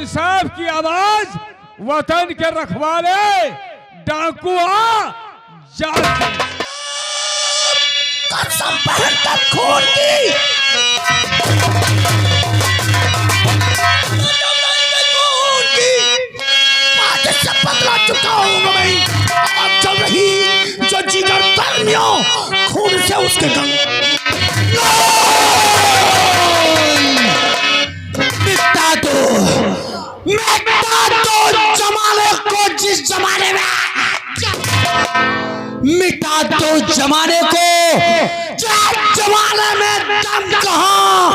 इंसाफ की आवाज, वतन के रखवाले, डाकुआ जाति। कसम बहन का खून की, आज से बदला चुका हूँ मैं। अब चल रही जो जिगर कर्मियों खून से उसके गंग मिटा दो जमाने को, जिस जमाने में मिटा दो जमाने को, जमाने में दम कहाँ,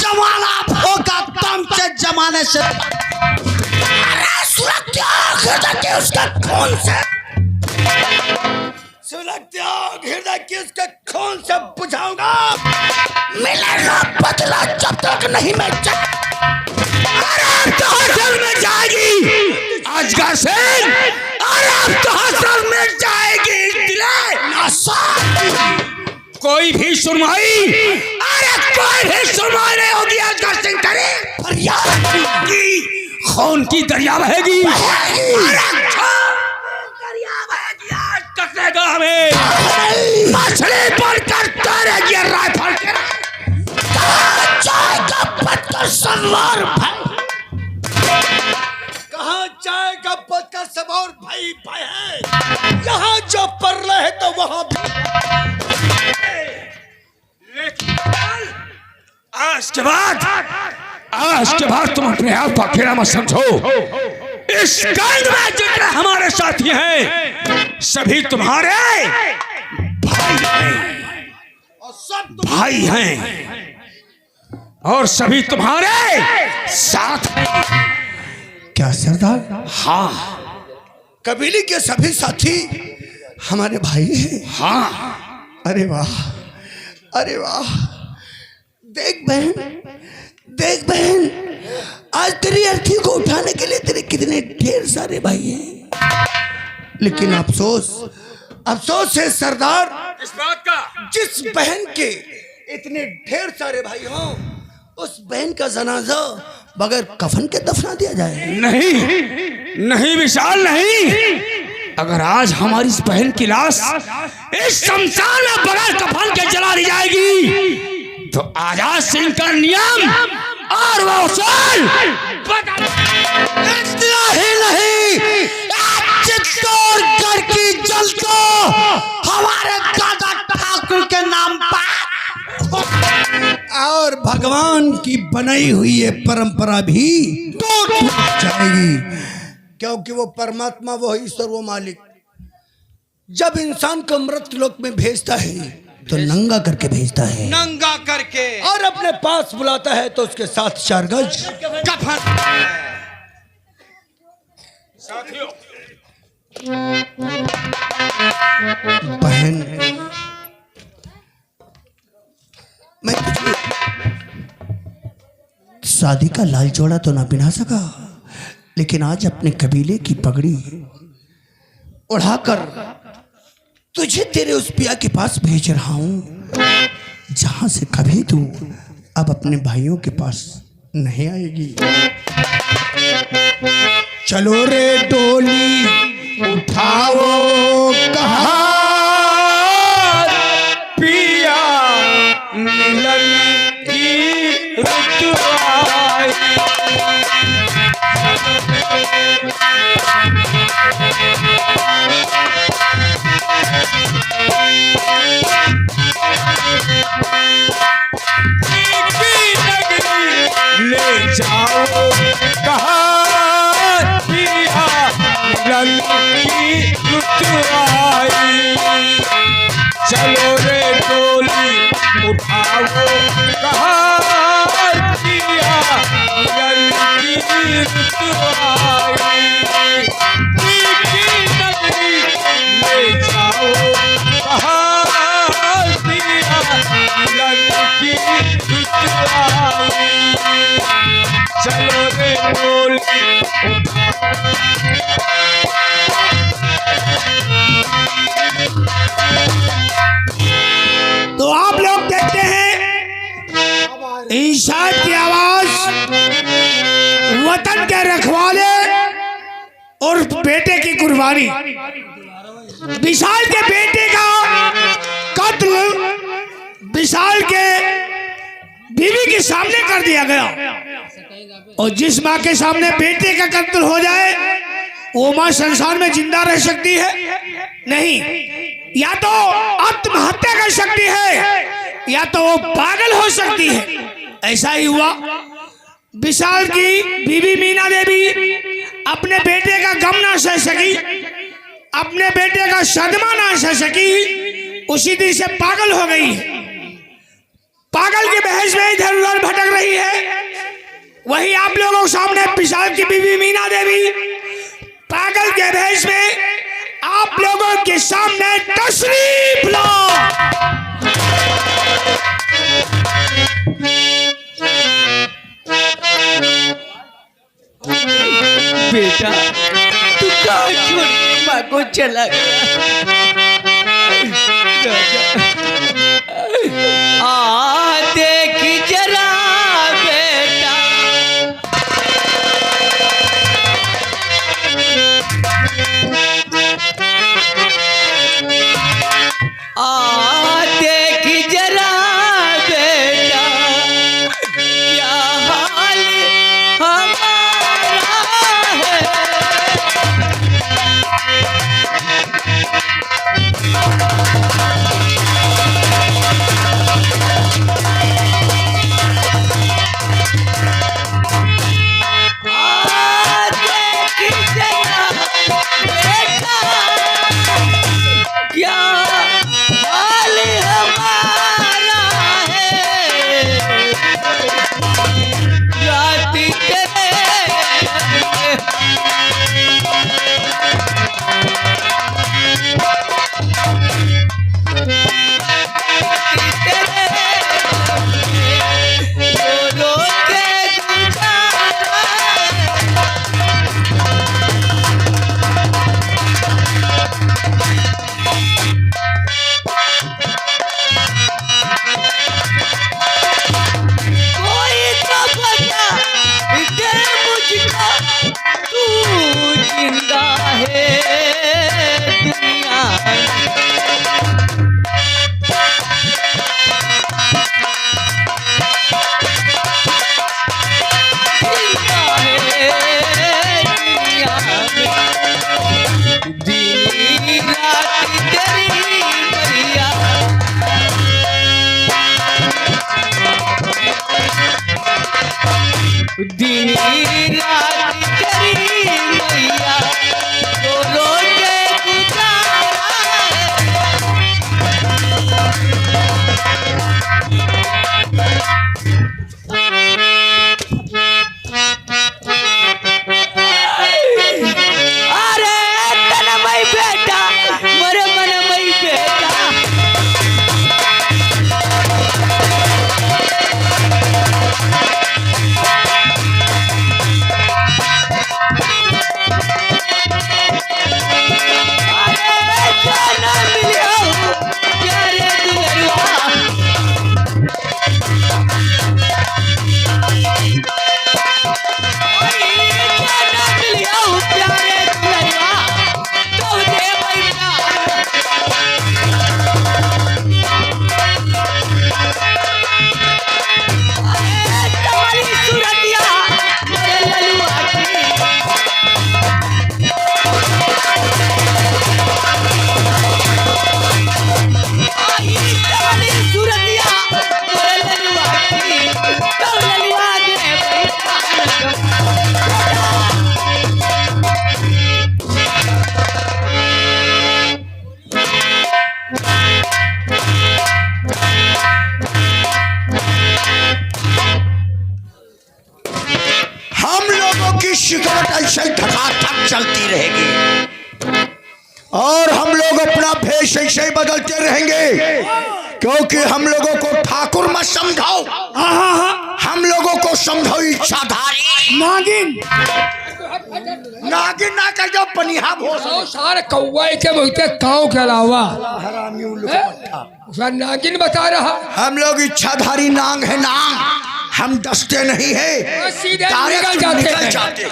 जमाना भोगा दम से जमाने से। सुलगते उसका खून से, सुलगते हृदय की उसके खून से बुझाऊंगा। मिलेगा बदला जब तक नहीं मैं तो हासिल में जाएगी आज का सेन, आराम तो हासिल में जाएगी दिले। कोई भी सुनवाई, अरे कोई भी सुनवाई नहीं होगी आज का सिंह करे। फरियाद की खून की दरिया बहेगी, कसेगा हमें। मछली बनकर तैरेगी राइफल के, चाय का पत्थर सवार भाई, कहाँ चाय का पत्थर सवार भाई भाई है। यहाँ जो पर रहे तो वहाँ भी। आज के बाद तुम अपने आप को अकेला मत समझो। इस गंग में जितने हमारे साथी हैं सभी तुम्हारे भाई हैं और सभी तुम्हारे साथ हैं। क्या सरदार? हाँ, कबीले के सभी साथी हमारे भाई हैं। हाँ। अरे वाह, अरे वाह। देख बहन, आज तेरी अर्थी को उठाने के लिए तेरे कितने ढेर सारे भाई हैं, लेकिन अफसोस है सरदार इस बात का, जिस बहन के इतने ढेर सारे भाई हों उस बहन का जनाजा बगैर कफन के दफना दिया जाए। नहीं विशाल, नहीं। अगर आज हमारी इस बहन की लाश इस शमशान में बगैर कफन के जला दी जाएगी तो आजाद सिंह का नियम और वो उसूल इतना ही नहीं, चित्तौड़गढ़ की जल को हमारे दादा ठाकुर के नाम पर और भगवान की बनाई हुई ये परंपरा भी टूट जाएगी, क्योंकि वो परमात्मा, वो ईश्वर, वो मालिक जब इंसान को मृत लोक में भेजता है तो नंगा करके भेजता है, नंगा करके, और अपने पास बुलाता है तो उसके साथ 4 गज कफन। बहन, मैं तुझे शादी का लाल जोड़ा तो ना पहना सका, लेकिन आज अपने कबीले की पगड़ी उड़ाकर तुझे तेरे उस पिया के पास भेज रहा हूं जहां से कभी तू अब अपने भाइयों के पास नहीं आएगी। चलो रे डोली उठाओ कहा पिया मिलन की रुत आई। ले जाओ कहा पिया मिलन की रुत आई। चलो रे डोली उठाओ कहा पिया मिलन की रुत आई। ले जाओ कहा पिया मिलन की रुत आई। चलो रे डोली तो आप लोग देखते हैं इंसान की आवाज वतन के रखवाले और बेटे की कुर्बानी। विशाल के बेटे का कत्ल विशाल के बीवी के सामने कर दिया गया, और जिस माँ के सामने बेटे का कत्ल हो जाए वो माँ संसार में जिंदा रह सकती है? नहीं, या तो आत्महत्या कर सकती है या तो वो पागल हो सकती है। ऐसा ही हुआ। विशाल की बीवी मीना देवी अपने बेटे का गम ना सह सकी, अपने बेटे का सदमा ना सह सकी, उसी दिन से पागल हो गई है। पागल के बहस में इधर उधर भटक रही है। वही आप लोगों के सामने विशाल की बीवी मीना देवी पागल के भेष में आप लोगों के सामने तशरीफ ला। बेटा तू कहाँ छोड़ के माँ को चला गया? आ देख जरा बेटा, आ देख जरा बेटा, क्या हाल हमारा है। दिन रात तेरी मैया रो रो के गुजारा अरे तनमय बेटा मोरे मनमय बेटा ऐसे धकाधक चलती रहेगी और हम लोग अपना भेष ऐसे ही बदलते रहेंगे, क्योंकि हम लोगों को ठाकुर मत समझाओ, हम लोगों को समझो इच्छाधारी नागिन। नागिन ना कर जो पनिहा भोसो सारे कौवे के बोलते काऊ के अलावा हरामी उल्लू का नागिन बता रहा। हम लोग इच्छाधारी नांग है नांग। हम डसते नहीं है, सीधे डायरेक्ट निकल जाते निकल हैं। जाते हैं।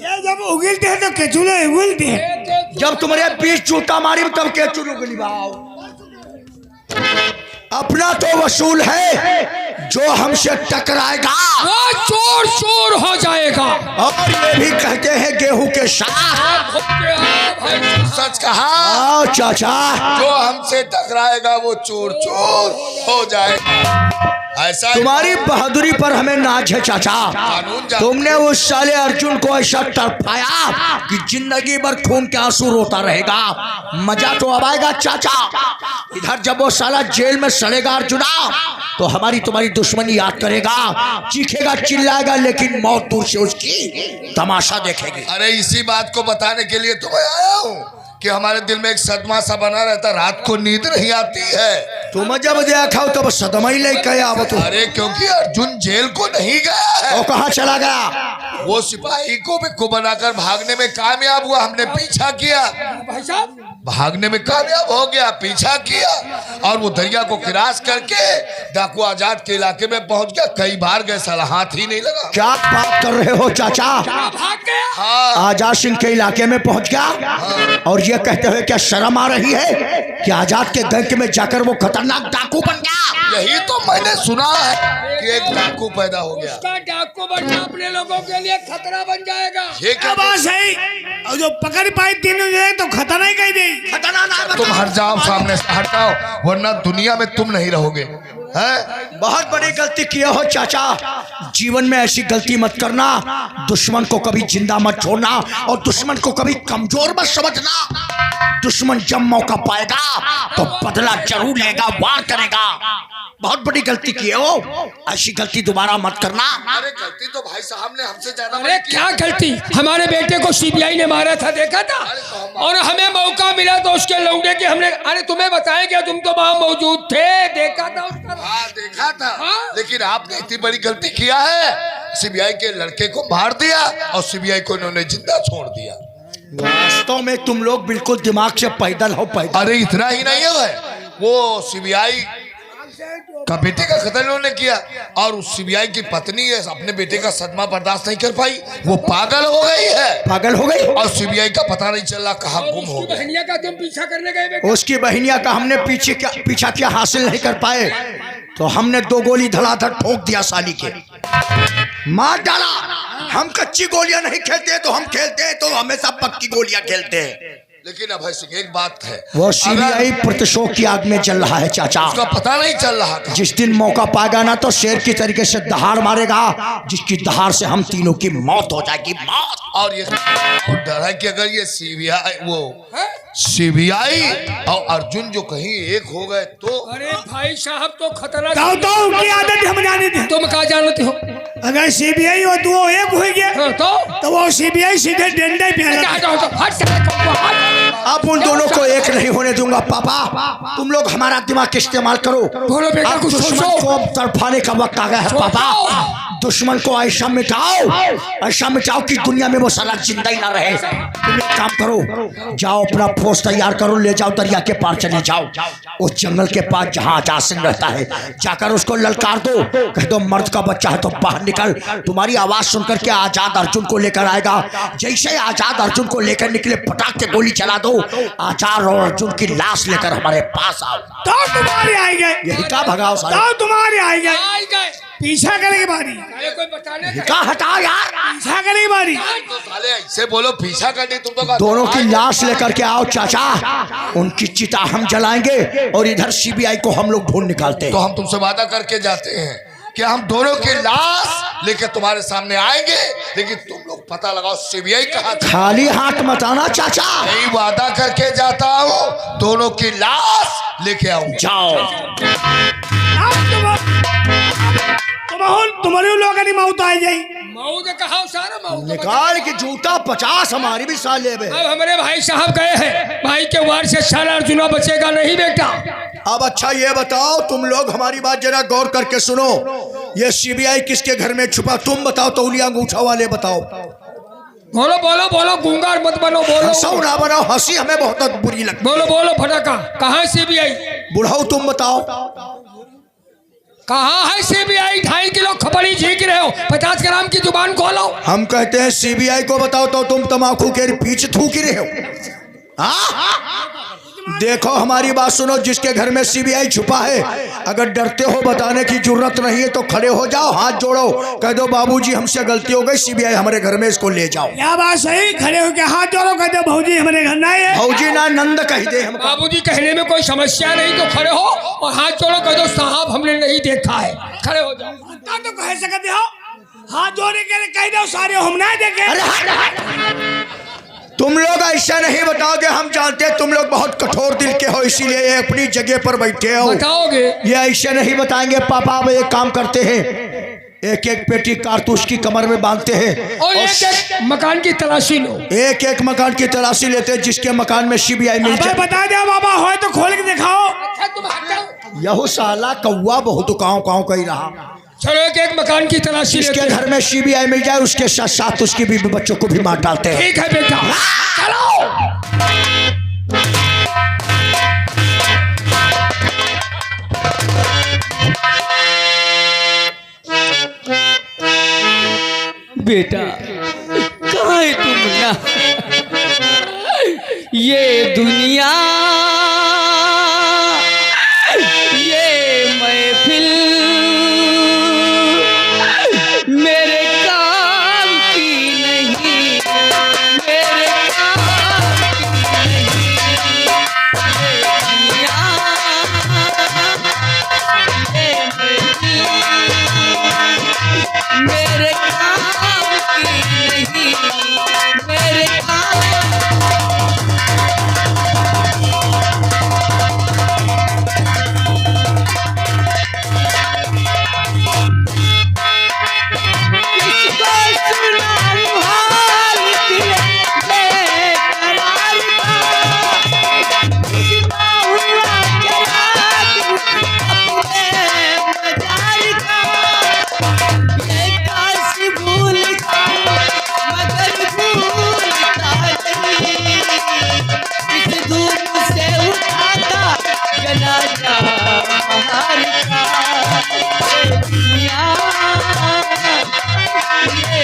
ये जब उगलते हैं तो केचुले उगलते हैं। जब तुम्हारे बीच जूता मारी तब के चुनुगली बाओ। अपना तो वसूल है, जो हमसे टकराएगा वो चोर चोर हो जाएगा। और ये भी कहते हैं गेहूं के साथ। सच कहा, आओ चाचा, जो हमसे टकराएगा वो चोर चोर हो जाएगा। ऐसा ही तुम्हारी बहादुरी पर हमें नाज है चाचा। कानून जान- तुमने उस साले अर्जुन को ऐसा तड़पाया कि जिंदगी भर खून के आंसू रोता रहेगा। मजा तो अब आएगा चाचा। इधर जब वो साला जेल में सड़ेगा अर्जुना, तो हमारी तुम्हारी दुश्मनी याद करेगा, चीखेगा चिल्लाएगा, लेकिन मौत दूर से उसकी तमाशा देखेगी। अरे इसी बात को बताने के लिए तो मैं आया हूँ कि हमारे दिल में एक सदमा सा बना रहता, रात को नींद नहीं आती है। तुम जब देखा हो तब सदमा ही नहीं कहे अब तो। अरे क्योंकि अर्जुन जेल को नहीं गया है, वो कहाँ चला गया? वो सिपाही को बेवकूफ बनाकर भागने में कामयाब हुआ। हमने पीछा किया, भाई साहब भागने में कामयाब हो गया, पीछा किया और वो दरिया को क्रॉस करके डाकू आजाद के इलाके में पहुंच गया। कई बार गए, साला हाथ ही नहीं लगा। क्या बात कर रहे हो चाचा? भाग गया। हाँ, आजाद सिंह के इलाके में पहुंच गया और ये कहते हुए क्या शर्म आ रही है कि आजाद के गंज में जाकर वो खतरनाक डाकू बन गया? यही तो मैंने सुना है कि एक डाकू पैदा हो गया। उसका डाकू बनना अपने लोगों के लिए खतरा बन जाएगा। ये क्या बात सही। और जो पकड़ पाई तीनों जो है तो खतरा ही कह दे। तुम हट जाओ, सामने से हटाओ, वरना दुनिया में तुम नहीं रहोगे। हैं? बहुत बड़ी गलती किया हो चाचा। जीवन में ऐसी गलती मत करना। दुश्मन को कभी जिंदा मत छोड़ना और दुश्मन को कभी कमजोर मत समझना। दुश्मन जब मौका पाएगा तो बदला जरूर लेगा, वार करेगा। बहुत बड़ी गलती की हो, ऐसी गलती दोबारा मत करना। अरे गलती तो भाई साहब ने हमसे ज्यादा अरे क्या गलती, हमारे बेटे को सीबीआई ने मारा था, देखा था, और हमें मौका मिला तो उसके लौंडे के हमने, अरे तुम्हें बताया क्या, तुम तो वहां मौजूद थे, देखा था उसका। हाँ देखा था, हाँ? लेकिन आपने इतनी बड़ी गलती किया है। सीबीआई के लड़के को मार दिया और सीबीआई को इन्होंने जिंदा छोड़ दिया। वास्तव में तुम लोग बिल्कुल दिमाग से पैदल हो, पैदल। अरे इतना ही नहीं है, वो सीबीआई का बेटे का कत्ल उन्होंने किया और उस सीबीआई की पत्नी है अपने बेटे का सदमा बर्दाश्त नहीं कर पाई, वो पागल हो गई है। पागल हो गई। और सीबीआई का पता नहीं चला कहाँ गुम हो गई। बहनिया का तुम पीछा करने गए बेटा। उसकी बहनिया का हमने पीछा किया, हासिल नहीं कर पाए तो हमने 2 गोली धड़ाधड़ ठोक दिया साली के, मार डाला। हम कच्ची गोलियां नहीं खेलते, तो हम खेलते हैं तो हमेशा पक्की गोलियां खेलते हैं। लेकिन अभय सिंह एक बात है, वो सीबीआई प्रतिशोध की आग में जल रहा है चाचा। उसका पता नहीं चल रहा था। जिस दिन मौका पाएगा ना तो शेर की तरीके से दहाड़ मारेगा, जिसकी दहाड़ से हम तीनों की मौत हो जाएगी, मौत। और ये और डर है कि अगर ये सीबीआई और अर्जुन जो कहीं एक हो गए तो। अरे भाई साहब तो खतरा। तो उनकी आदत हम जाने थे। तुम क्या जानते हो? अगर सीबीआई और दो एक हो गया हाँ, तो वो सीबीआई सीधे डंडा ही पे अब उन दोनों को एक नहीं होने दूंगा पापा। तुम लोग हमारा दिमाग इस्तेमाल करो। बोलो बेटा, अब कुछ दुश्मन सोचो। को तड़पाने का वक्त आ गया है पापा। दुश्मन को ऐसा मिटाओ कि दुनिया में वो साला जिंदा ही ना रहे। तुम एक काम करो, जाओ अपना फौज तैयार करो, ले जाओ दरिया के पार चले जाओ, उस जंगल के पास जहाँ आजाद सिंह रहता है, जाकर उसको ललकार दो, कह दो मर्द का बच्चा है तो बाहर निकल। तुम्हारी आवाज सुनकर के आजाद अर्जुन को लेकर आएगा। जैसे आजाद अर्जुन को लेकर निकले, पटाख से गोली चला दो, आजाद और अर्जुन की लाश लेकर हमारे पास आओ। तो तुम्हारे आएंगे, यही का भगाओ सारे, तो तुम्हारे आएंगे। आई गए। पीछा करेगी बारी, अरे कोई बताने का। का हटाओ यार। पीछा करेगी बारी। तो साले ऐसे बोलो, पीछा करनी तुम तो। दोनों की लाश लेकर के आओ चाचा, उनकी चिता हम जलाएंगे और इधर सीबीआई को हम लोग ढूंढ निकालते हैं। तो हम तुमसे वादा करके जाते हैं कि हम दोनों की लाश लेकर तुम्हारे सामने आएंगे, लेकिन तुम लोग पता लगाओ सीबीआई कहाँ थी। खाली हाथ मत आना चाचा। यही वादा करके जाता हूँ, दोनों की लाश लेके आऊंगा। जाओ। तुम्हारे लोगों की मौत आ जाए। मऊ ने कहा सारा मऊ तो निकाल के जूता 50 हमारी भी साले में। अब हमारे भाई साहब गए हैं, भाई के वार से सारा अर्जुना बचेगा नहीं बेटा। अब अच्छा ये बताओ, तुम लोग हमारी बात जरा गौर करके सुनो। ये सीबीआई किसके घर में छुपा, तुम बताओ। तौलिया अंगूठा वाले बताओ। बोलो बोलो बोलो, गूंगा मत बनो, बोलो हंसो ना बनाओ, हंसी हमें बहुत बुरी लगती। बोलो बोलो फटाका, कहाँ सीबीआई? बुढ़ाओ तुम बताओ। कहाँ है सीबीआई? 2.5 किलो खपड़ी झीक रहे हो, 50 ग्राम की जुबान खोलो। हम कहते हैं सीबीआई को बताओ तो तुम तम्बाकू के पीछे थूक रहे हो। हाँ? देखो हमारी बात सुनो, जिसके घर में सीबीआई छुपा है, अगर डरते हो बताने की जरूरत नहीं है तो खड़े हो जाओ, हाथ जोड़ो, कह दो बाबूजी हमसे गलती हो गई, सीबीआई हमारे घर में, इसको ले जाओ। क्या बात सही, खड़े होके हाथ जोड़ो, कह दो भौजी हमारे घर ना है। भौजी ना नंद कह दे हम। बाबूजी कहने में कोई समस्या नहीं, तो खड़े हो और हाथ जोड़ो, कह दो साहब हमने नहीं देखा है, खड़े हो जाओ। तो कह सकते हो, हाथ जोड़े के कह दो सारे हम ना देखे। तुम लोग ऐसा नहीं बताओगे, हम जानते हैं तुम लोग बहुत कठोर दिल के हो, इसीलिए ये अपनी जगह पर बैठे हो। बताओगे? ये ऐसे नहीं बताएंगे। पापा अब एक काम करते हैं, एक एक पेटी कारतूस की कमर में बांधते हैं और एक एक मकान की तलाशी लो। एक एक मकान की तलाशी लेते हैं, जिसके मकान में सीबीआई मिल जाए। बता दो बाबा, हो तो खोल के दिखाओ। अच्छा तुम हटो। यहो साला कौवा बहुत काव काव कही रहा। चलो एक एक मकान की तलाशी जिसके लेते हैं। घर में सीबीआई मिल जाए उसके साथ साथ उसकी बीवी बच्चों को भी मार डालते हैं। ठीक है बेटा, चलो। बेटा कहाँ है तुम ना? ये दुनिया, ये महफिल मेरे काम की नहीं, मेरे काम की नहीं। ये दुनिया, ये महफिल मेरे काम की नहीं, मेरे काम। किसको सुनाऊं हाल दिल बेकरार का, कितना हुआ चराग अपने मजार का। ये काश भूल जाऊं मगर भूलता नहीं, इस धूप से उठाता जनाजा बहार का। ये दुनिया, ये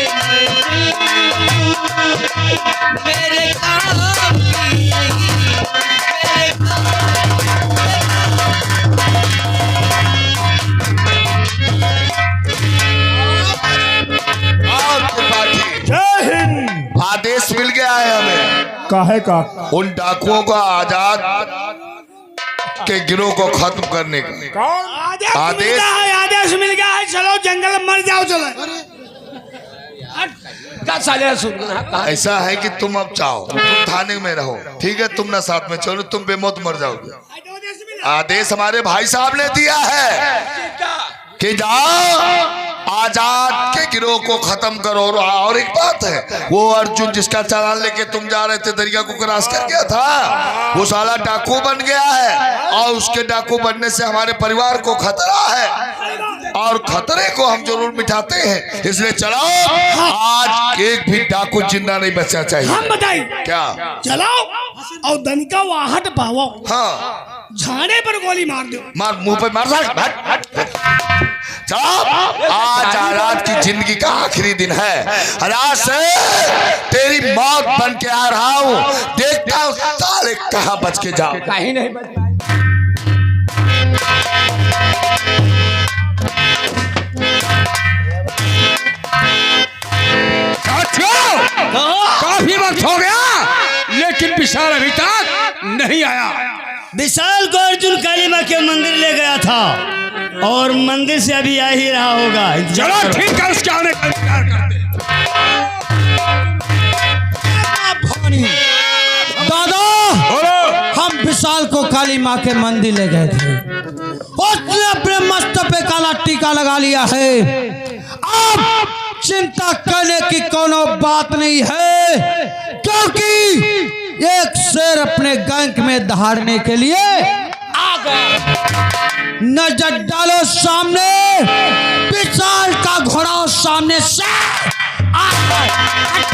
मेरे काम की नहीं, मेरे जय हिंद। आदेश मिल गया है हमें काहे का? उन डाकुओं को आजाद के गिरोह को खत्म करने का। आदेश है, आदेश मिल गया है। चलो जंगल में मर जाओ, चलो। क्या साले सुन, ऐसा है कि तुम अब चाहो तुम थाने में रहो, ठीक है, तुम ना साथ में चलो, तुम बेमौत मर जाओगे। आदेश हमारे भाई साहब ने दिया है कि जाओ आजाद के गिरोह को खत्म करो। और एक बात है, वो अर्जुन जिसका चालान लेके तुम जा रहे थे, दरिया को क्रॉस कर गया था, वो साला डाकू बन गया है, और उसके डाकू बनने से हमारे परिवार को खतरा है, और खतरे को हम जरूर मिटाते हैं। इसलिए चलो, आज एक भी डाकू जिंदा नहीं बचना चाहिए। हम बताइए क्या? चलो और दनिका वाहट पावो, हाँ, झाड़े पर गोली मार दो। मार, मुंह पे मार। चलो, आज आजाद की जिंदगी का आखिरी दिन है, आज से तेरी मौत बन के आ रहा हूँ, देखता हूँ साले कहाँ बच के जाओ। कहीं नहीं बच। काफी वक्त हो गया, लेकिन विशाल अभी तक नहीं आया। विशाल को अर्जुन काली माँ के मंदिर ले गया था, और मंदिर से अभी आ ही रहा होगा। चलो ठीक है, उसके आने का इंतजार करते हैं। दादा, हम विशाल को काली माँ के मंदिर ले गए थे, उसने अपने मस्तक पे काला टीका लगा लिया है। अब चिंता करने की कोनो बात नहीं है, क्योंकि एक शेर अपने गैंग में दहाड़ने के लिए आ गया। नजर डालो सामने, विशाल का घोड़ा सामने से आ गया।